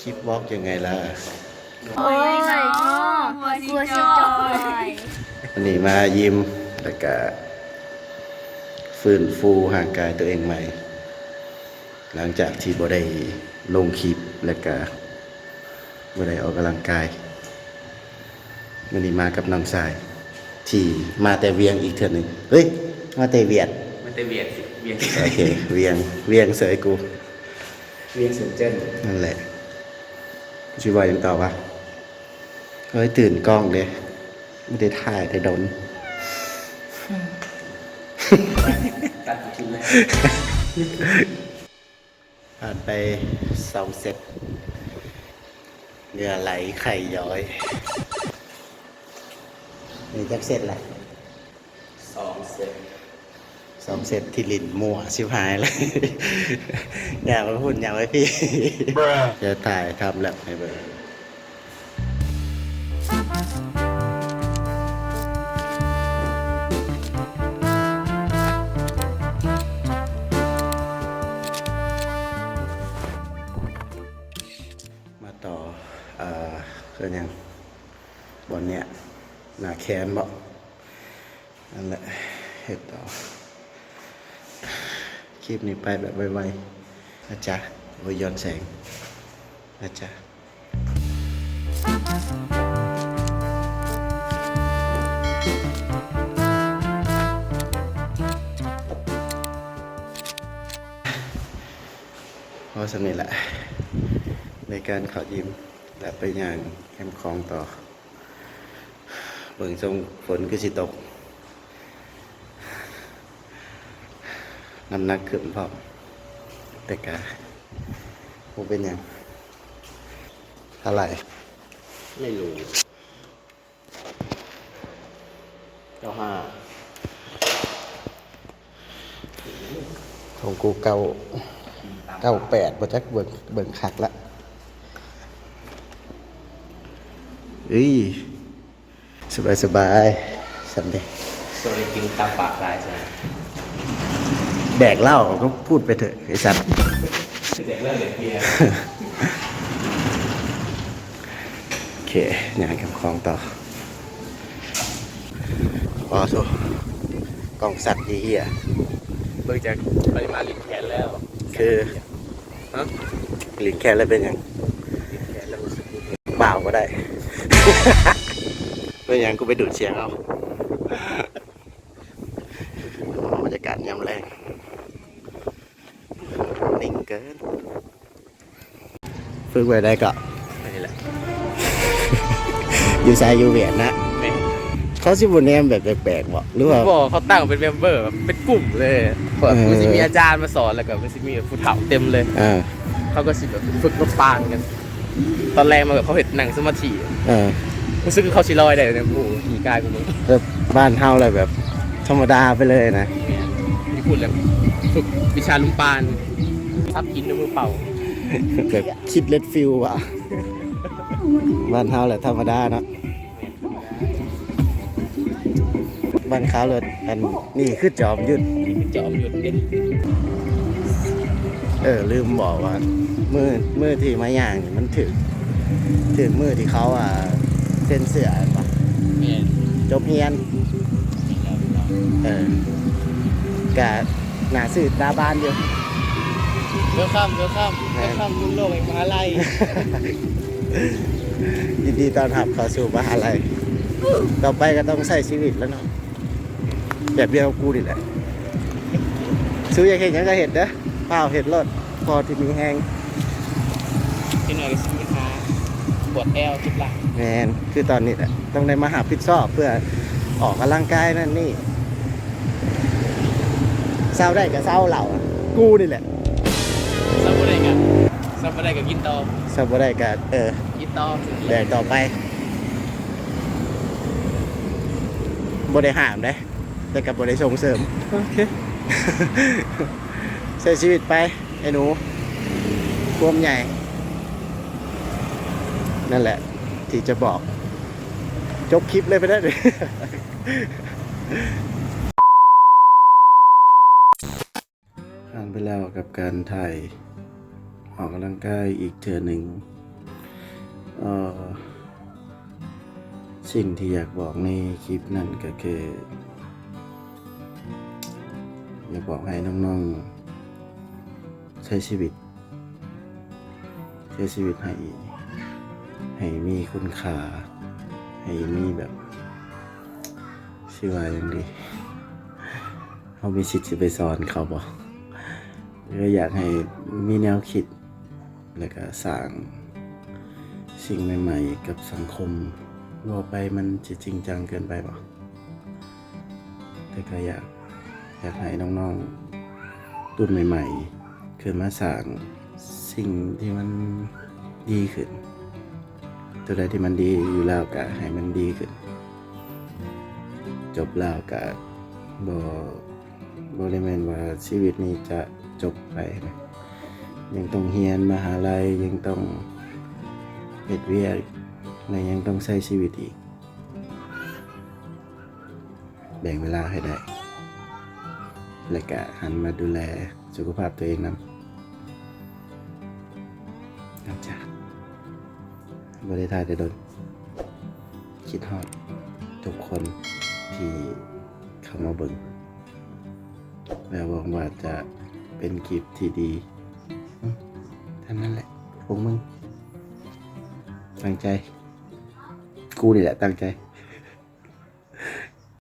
ลิปวอล์กยังไงล่ะ โอ้ยเนาะกลัวชิจอย วันนี้มายิ้มแล้วก็ฟื้นฟูร่างกายตัวเองใหม่ หลังจากที่บ่ได้ลงคลิปแล้วก็บ่ได้ออกกำลังกายวันนี้มากับน้องชาย ที่มาแต่เวียงอีกเทื่อหนึ่งเฮ้ยมาแต่เวียด มันจะเวียดสิเวียด โอเคเวียงเสยกู เวียดสุนเจิ้น นั่นแหละชิวายังตอบว่าเฮ้ยตื่นกล้องเลยไม่ได้ถ่ายแต่โดน ตัดทิ้งเลย ผ่านไป2 เซตเหงื่อไหลไข่ย้อยนี่จักเซตแหละ 2 เซต 2 เซตที่ลิ้นมั่วชิบหายเลย อย่ามาพูดอย่าไว้พี่ จะถ่ายทำแลบให้เบิ่งมาต่อเรื่องยังบนเนี้ยหน้าแคนบอกนั่นแหละเห็ดต่อคลิปนี้ไปแบบไวๆนะจ๊ะโอ้ยย้อนแสงนะจ๊ะพอสำเร็จแหละในการขอยิ้มและไปงานแคมป์คลองต่อเบิ่งทรงฝนก็สิตกน้ำหนักขึ้นพร้อมแต่กะคงเป็นอย่างเท่าไหร่ ไม่รู้ 95ของกู98บ่จักเบิ่งคักละสบายสันเดย์ โซลิกินตามปากลายใช่ไหม แดกเหล้าก็พูดไปเถอะไอ้สัตว์ เด็กเรื่องเด็กเบียร์ โอเคงานกับคลองต่อพอโซกล้องสัตว์เหี้ย เบิ่งจากปริมาณลิ้นแขนแล้ว คือ ฮะ หลีกแค่แล้วเป็นอย่าง ลิ้นแขนแล้วรู้สึก เปล่าก็ได้ เป็นอย่างกูไปดูดเสียงเอาบรรยากาศยามแรงนิ่งเกินฝึกไว้ได้ก็ ไม่แหละ อยู่ไซอยู่เวียดนะ ไม่ เขาสิบุญแนมแบบแปลกๆบ่หรือว่า บอกเขาตั้งเป็นเมมเบอร์แบบเป็นกลุ่มเลยแบบมันจะมีอาจารย์มาสอนแล้วก็มันจะมีผู้เฒ่าเต็มเลย เขาก็สิแบบฝึกนกปานกัน ตอนแรกมาแบบเขาเห็นหนังสมาธิ รู้สึกว่าเขาชิลอยได้เลยนะผู้ขี่กายกูมึง แบบบ้านเฮาอะไรแบบธรรมดาไปเลยนะ ที่พูดแล้วฝึกวิชาลุมปานทับกินด้วยมือเปล่า แบบคิดเลดฟิลว่ะบ้านเฮาแหละธรรมดาเนาะบ้านเขาเลยอันนี่คือจอมยุทธ จอมหยุดเด็ด ลืมบอกว่ามือที่มาย่างนี่มันถึงมือที่เขาเส้นเสือป่ะ เนี่ย จบเฮียนกะหนาสื่อตาบ้านอยู่ เวลคัมรุ่นโลกแห่งมหาลัย ยินดีต้อนรับเข้าสู่มหาลัยต่อไปก็ต้องใช้ชีวิตแล้วเนาะแบบเดียวกับกูนี่แหละซื้ออยากเห็นหยังก็เห็นเด้อเปล่าเห็นรถพอที่มีแห้ง ที่หน่อยก็สิมีหาปวดแอลจุดหลัง แมนคือตอนนี้แหละต้องได้มาหาพิดชอบเพื่อออกกำลังกายนั่นนี่เศร้าได้กับเศร้าเหล่ากูนี่แหละ ซับบ่ได้กับกินต่อ เศร้าบ่ได้กับกินต่อ แดกต่อไปบ่ได้ห้ามได้แต่กับบ่ได้ส่งเสริม โอเค ใช้ชีวิตไปไอ้หนูความใหญ่ นั่นแหละ ที่จะบอกจบคลิปเลยไปได้เลย ผ่านไปแล้วกับการถ่ายออกกำลังกายอีกเทื่อหนึ่ง เอ่อสิ่งที่อยากบอกในคลิปนั้นก็คืออยากบอกให้น้องๆใช้ชีวิตให้มีคุณค่าให้มีแบบชื่อว่าอย่างดีเขามีสิทธิ์จะไปสอนเขาบอกก็อยากให้มีแนวคิดแล้วก็สร้างสิ่งใหม่ๆกับสังคมว่าไปมันจะจริงจังเกินไปบ่แต่ก็อยากให้น้องๆรุ่นใหม่ๆขึ้นมาสร้างสิ่งที่มันดีขึ้นตัวใดที่มันดีอยู่แล้วก็ให้มันดีขึ้นจบแล้วก็บ่ได้แม่นว่าชีวิตนี้จะจบไปนะยังต้องเรียนมหาลัยยังต้องเฮ็ดเวียกและยังต้องใช้ชีวิตอีกแบ่งเวลาให้ได้และก็หันมาดูแลสุขภาพตัวเองนำจากบริทายได้ดนคิดฮอดทุกคนที่เข้ามาเบิ่งและหวังว่าจะเป็นคลิปที่ดีท่านั้นแหละพวกมึงตั้งใจกูนี่แหละตั้งใจ